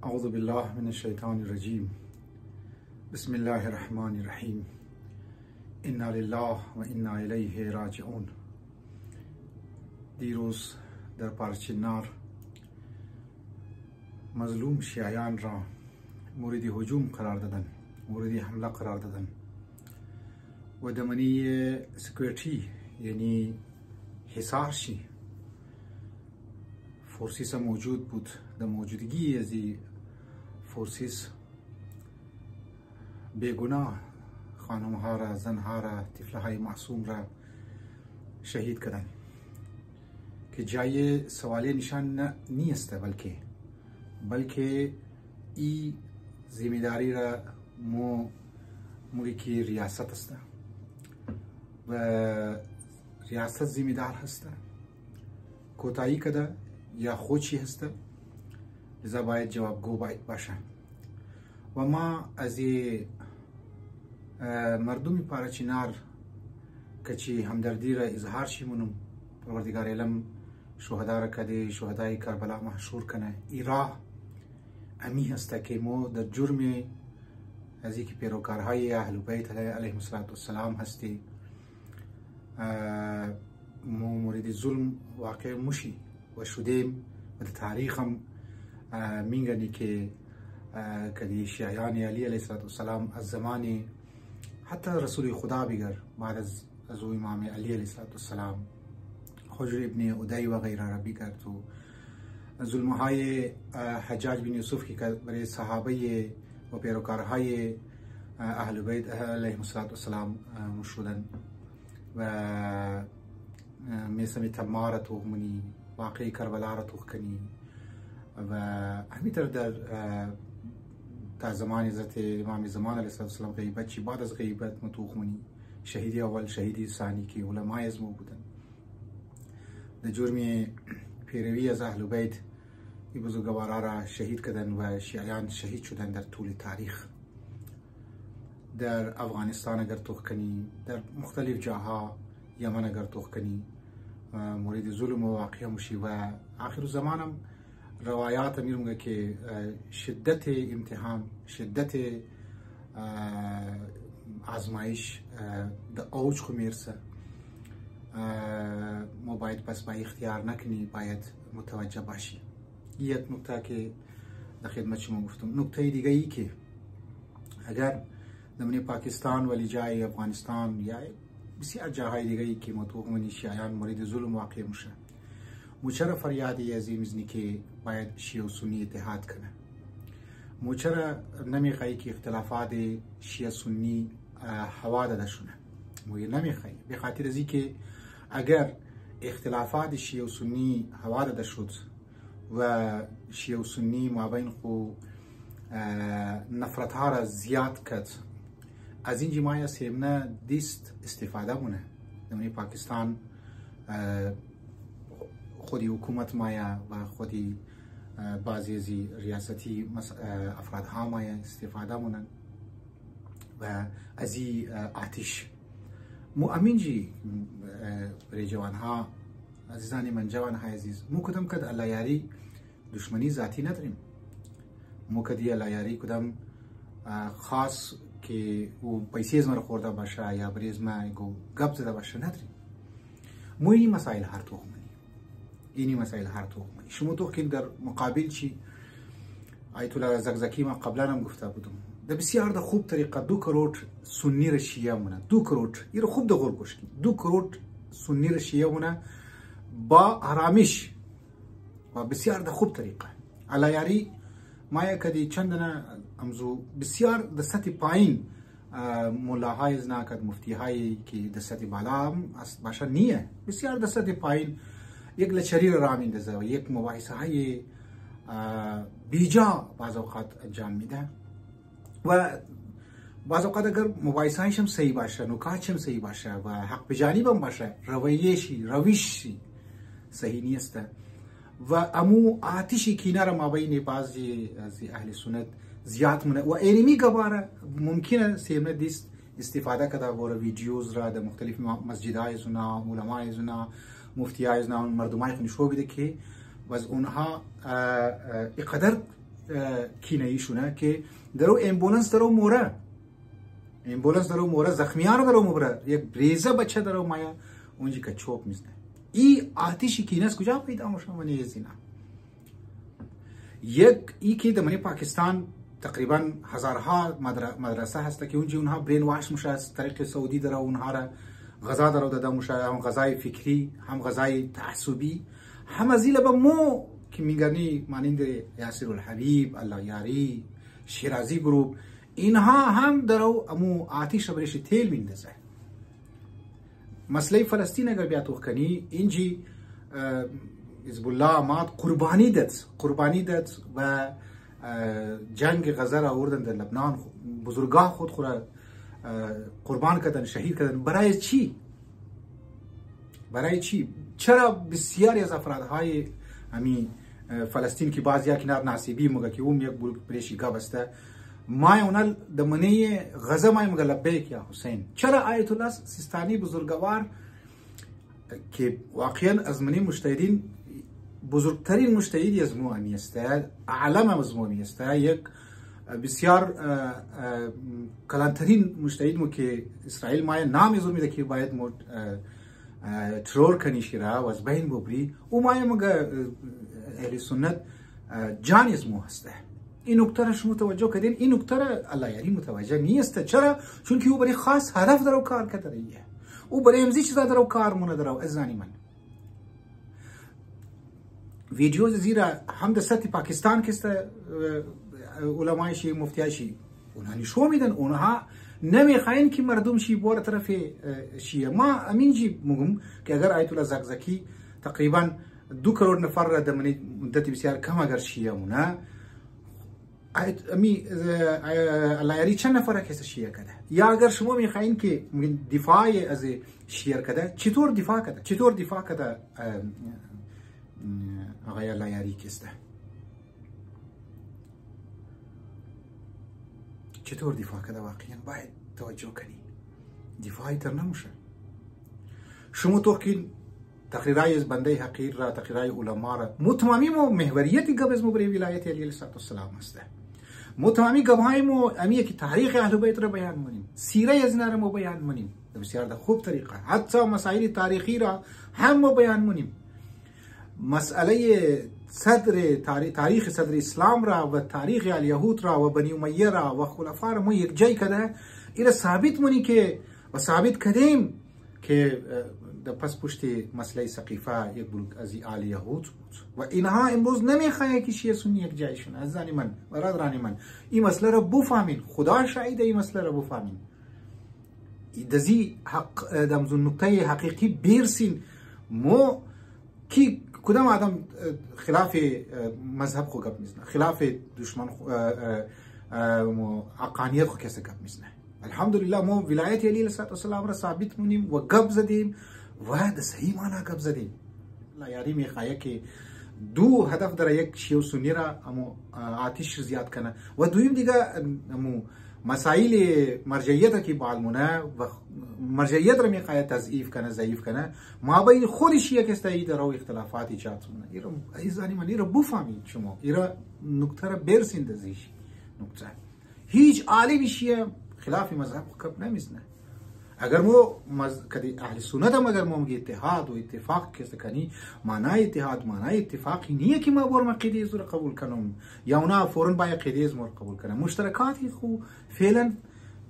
اعوذ بالله من الشیطان الرجیم. بسم الله الرحمن الرحیم. انا لله و انا الیه راجعون. دیروز در پارچینار مظلوم شیعیان را مورد هجوم قرار دادن، مورد حمله قرار دادن و دمنی سکیورتی یعنی حصار شی فورسیس موجود بود. در موجودگی از فورسیس بیگناه خانم ها را، زن ها را، طفله های معصوم را شهید کردن که جای سوالی نشان نیست، بلکه ای ذمه‌داری را موری که ریاست است و ریاست ذمه‌دار هست، کوتاهی کده یا خوچی هست، لذا باید جوابگو باشه. و ما از مردمی پارچینار کچی همدردی را اظهار شیمونم، پروردگار علم شهدا را کده، شهدای کربلا محشور کنه. ای راه امی هسته که ما در جرم از که پیروکارهای اهل بیت علیهم السلام هستی، ما مورد ظلم واقع مشی و شدیم و در تاریخ هم میگنی که کدی شیعیان علی علیه السلام از زمان حتی رسول خدا بگر بعد از امام علی علیه السلام، حجر ابن ادی و غیره را بگر تو ظلم های حجاج بن یوسف که برای صحابه و پیروکارهای اهل بیت علیهم السلام مشهودن و میسم تمار توهمنی، واقعی کربلا را توخکنی و همینطور در زمان حضرت امام زمان علیه السلام غیبت چی بعد از غیبت متوخمنی، شهیدی اول شهیدی ثانی که علمای از ما بودن در جرم پیروی از اهل بیت این بزرگوارا را شهید کردن و شیعیان شهید شدن در طول تاریخ. در افغانستان اگر توخکنی، در مختلف جاها، یمن اگر توخکنی، مورد ظلم و واقع مشی و آخر زمان هم روایات میرونگه که شدت امتحان، شدت آزمایش در اوج خو میرسه. ما باید پس با اختیار نکنی، باید متوجه باشی. یک نکته که در خدمت شما گفتم. نکته دیگه ای که اگر در پاکستان ولی جای افغانستان یا بسیار جاهای دیگه ای که متوهمین شیعیان مورد ظلم واقع میشه، موچرا فریادی عظیم ازنی که باید شیعه و سنی اتحاد کنه. موچرا نمیخوایی که اختلافات شیعه سنی هوا داده شونه، موی نمیخوایی به خاطر ازی که اگر اختلافات شیعه و سنی هوا داده شد و شیعه و سنی مابین خو نفرت ها را زیاد کرد، از این جماعه سیمنه دیست استفاده مونه. در پاکستان خودی حکومت مایا و خودی بعضی از ریاستی افراد ها مایا استفاده مونن و از آتش مو امین جی برای جوان ها، عزیزان من، جوان ها عزیز، مو کدام کد الله یاری دشمنی ذاتی نداریم. مو کدی الله یاری کدام خاص که او پیسې زمره خورده باشه یا بریز ما گو گپ زده باشه نداریم. مو این مسائل هر توخمنی، اینی مسائل هر توخمنی. شما تو که در مقابل چی آیت الله زکزاکی ما قبلا هم گفته بودم، در بسیار در خوب طریقه 2 کروڑ سنی را شیعه مونه، 2 کروڑ این رو خوب در غور گوش کنید، 2 کروڑ سنی را شیعه مونه با آرامش و بسیار در خوب طریقه. الله یاری ما کدی چندنا امزو بسیار در سطح پایین ملاهای زناکت، مفتی هایی که در سطح بالا هم باشه نیه، بسیار در سطح پایین یک لچری را میندازه و یک مباحثه های بیجا بعض اوقات انجام میده و بعض اوقات اگر مباحثه هایش هم صحیح باشه، نکاتش هم صحیح باشه و حق بجانب هم باشه، روشی صحیح نیست و امو آتشی کینه را مابین بعضی از اهل سنت زیاد مونه و اینمی گباره ممکنه سیمنه دیست استفاده کده بوره ویدیوز را در مختلف مسجدهای زنا، علمای زنا، مفتیای زنا، مردمای خونشو بیده که و از اونها اقدر کینه‌ایشونه که درو امبولانس درو موره زخمیان درو مبره یک بریزه بچه درو مایا اونجی که چوب میزنه. این آتش کینه از کجا پیدا میشه؟ من یزینا ای که در پاکستان تقریبا هزارها مدرسه هست که اونها برین واش میشه از طریق سعودی داره اونها را غذا داره داده میشه، هم غذای فکری هم غذای تعصبی، هم از این لبا مو که میگنی مانند یاسر الحبیب، الله یاری، شیرازی گروپ، اینها هم درو امو آتش برش تیل میندازه. مسئله فلسطین اگر بیات وکنی اینجی حزب الله مات قربانی داد و جنگ غزه را آوردن در لبنان، بزرگان خود قربان کردن، شهید کردن. برای چی؟ چرا بسیاری از افرادهای همین فلسطین که بعضی کنار ناصیبی مگه که اون یک بریشی گابسته مای اونال دمنه غزه مای مگه لبیک یا حسین. چرا آیت الله سیستانی بزرگوار که واقعا از منی مجتهدین بزرگترین مجتهدی از مو امیسته، اعلم از مو امیسته، یک بسیار کلانترین مجتهد مو که اسرائیل مای نام یزور میده که باید مو ترور کنیش را و از بین ببری او مای مگه اهل سنت جان از مو هسته. این نکته را شما توجه کردین؟ این نکته را الله یاری متوجه نیست. چرا؟ چون که او برای خاص هدف درو کار کرده، او برای امزی چیزا درو کار مونه درو ازانی من ویدیو زیرا هم در سطح پاکستان که علمایشی مفتیاشی اونها نشو میدن، اونها نمیخواین که مردم شی بور طرف شیعه. ما امینجی مگم که اگر آیت الله زکزاکی تقریبا 2 کروڑ نفر را در مدت بسیار کم اگر شیعه مونه، امی الله یاری چند نفر کس شیعه کده؟ یا اگر شما میخواین که دفاع از شیعه کده، چطور دفاع کده آقای الله یاری کسته؟ چطور دفاع کده؟ واقعا باید توجه کنی. دفاعی تر نموشه. شما تو که تقریرای از بنده حقیر را، تقریرای علما را متمامی مو محوریتی قبل از مبری ولایت علی علیه السلام هسته. متمامی گواهی مو امیه که تاریخ اهل بیت را بیان منیم، سیره از اینا را مو بیان منیم بسیار در خوب طریقه، حتی مسائل تاریخی را هم مو بیان منیم. مسئله تاریخ صدر اسلام را و تاریخ الیهود را و بنی امیه را و خلفا را مو یک جای کده ایره ثابت منی که و ثابت کردیم که در پس پشت مسئله سقیفه یک بلوک از آل یهود بود و اینها امروز نمیخواه که شیعه سنی یک جایشون. عزیزانی من، برادرانی من، این مسئله را بفهمین. خدا شاهد این مسئله را بفهمین. دزی حق دمزون نقطه حقیقی بیرسین. مو کی کدام آدم خلاف مذهب خو گپ میزنه، خلاف دشمن عقانیت خو کسی گپ میزنه. الحمدلله مو ولایت علی علیه السلام را ثابت مونیم و گپ زدیم و د صحیح معنا گپ زدیم. الله یاری میخواه که دو هدف داره، یک شیعه سنی را امو آتش زیاد کنه و دویم دیگه امو مسائل مرجعیت که بالمونه و مرجعیت را میخواه تضعیف کنه، ضعیف کنه. ما بین خود شیعه که استایی در او اختلافات ایجاد مونه. ایرا ایزانی من ایرا بفهمید، شما ایرا نکته را برسین دزیش. نکته هیچ عالم شیعه خلاف مذهب کب نمیزنه. اگر مو کدی اهل سنت هم اگر مو اتحاد و اتفاق کس کنی، معنای اتحاد معنای اتفاقی نیه که ما بور عقیده از رو قبول کنم یا اونا فوراً باید عقیده از ما قبول کنم. مشترکاتی خو فعلا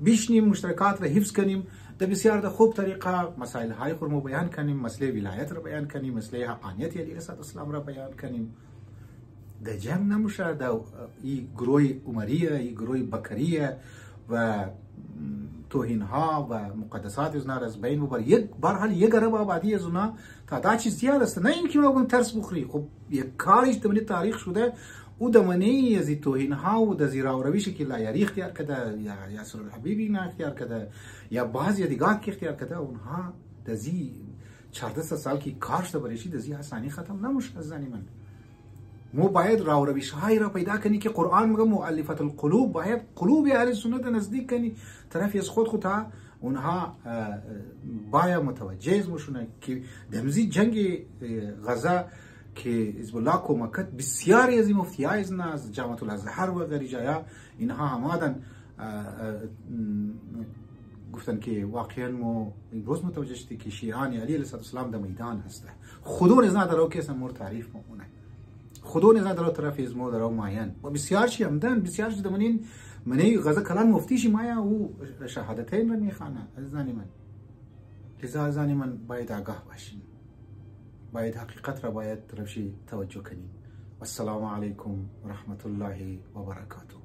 بیشنیم، مشترکات را حفظ کنیم، در بسیار در خوب طریقه مسائل های خود رو بیان کنیم، مسئله ولایت را بیان کنیم، مسئله حقانیت علیه السلام را بیان کنیم. در جمع نموشه در این گروه عمریه، این گروه بکریه و توهین ها و مقدسات از نار از بین ببر. یک برحال یک عرب آبادی از اونا تعداد چیز زیاد است. نه اینکه ما بگم ترس بخوری. خب یک کاریش دمنی تاریخ شده او دمنی از توهین ها و زیرا و روشی که الله یاری اختیار کرده یا یاسر الحبیبی نه اختیار کرده یا بعضی دیگه که اختیار کرده، اونها دزی 14 سال کی کارش بریشی دزی آسانی ختم نمیشه. زنی من مو باید راو روش های را پیدا کنی که قرآن میگه مؤلفت القلوب، باید قلوب اهل سنت نزدیک کنی طرفی از خودتا. اونها باید متوجه مشونه که دمزی جنگ غزه که حزب الله کمکت بسیاری از این مفتیای از جامعه الازهر و غیر جایا اینها آمدن گفتن که واقعا ما امروز متوجه شدیم که شیعان علی علیه السلام در میدان هسته. خدا نزد در او کس مور تعریف مونه، خدا نزد در او طرف از ما در او ماین و بسیار چی همدن بسیار چی دمنین منی غزه کلان مفتیش مایا و شهادتین رو میخوانه. عزیزانی من، لذا عزیزانی من باید آگاه باشیم، باید حقیقت را باید طرفش توجه کنیم. والسلام علیکم و رحمت الله و برکاته.